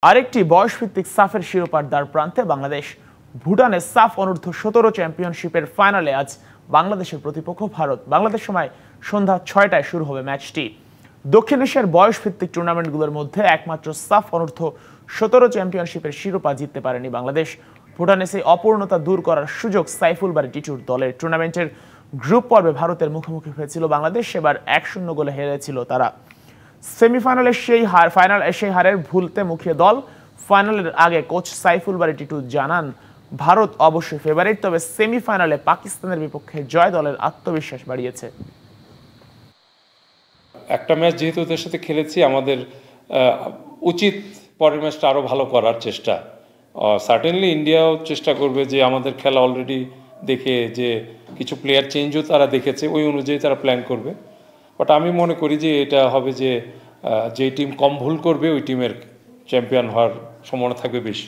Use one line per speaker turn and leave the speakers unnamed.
আরেকটি বয়সভিত্তিক সাফের শিরোপার দ্বার প্রান্তে বাংলাদেশ। ভুটানে সাফ অনূর্ধ্ব 17 চ্যাম্পিয়নশিপের ফাইনালে আজ বাংলাদেশের প্রতিপক্ষ ভারত। বাংলাদেশ সময় সন্ধ্যা 6টায় শুরু হবে ম্যাচটি। দক্ষিণ এশিয়ার বয়সভিত্তিক টুর্নামেন্টগুলোর মধ্যে একমাত্র সাফ অনূর্ধ্ব 17 চ্যাম্পিয়নশিপের শিরোপা জিততে পারেনি বাংলাদেশ। ভুটানে সেই অপূর্ণতা দূর করার সুযোগ সাইফুল বারী টিটুর দলের। টুর্নামেন্টের গ্রুপ পর্বে ভারতের মুখোমুখি হয়েছিল বাংলাদেশ, এবার 1-0 গোলে হেরেছিল তারা। সেমিফাইনালে সেই হারের ভুলতে মুখিয়ে দল। ফাইনালের আগে কোচ সাইফুল বারী টিটু জানান, ভারত অবশ্যই ফেভারিট, তবে সেমিফাইনালে পাকিস্তানের বিপক্ষে জয় দলের আত্মবিশ্বাস বাড়িয়েছে।
একটা ম্যাচ যেহেতু ওদের সাথে খেলেছি, আমাদের উচিত পরের ম্যাচটা আরও ভালো করার চেষ্টা। সার্টেনলি ইন্ডিয়াও চেষ্টা করবে যে আমাদের খেলা অলরেডি দেখে যে কিছু প্লেয়ার চেঞ্জও তারা দেখেছে, ওই অনুযায়ী তারা প্ল্যান করবে। বাট আমি মনে করি যে এটা হবে যে টিম কম ভুল করবে ওই টিমের চ্যাম্পিয়ন হওয়ার সম্ভাবনা থাকবে বেশি।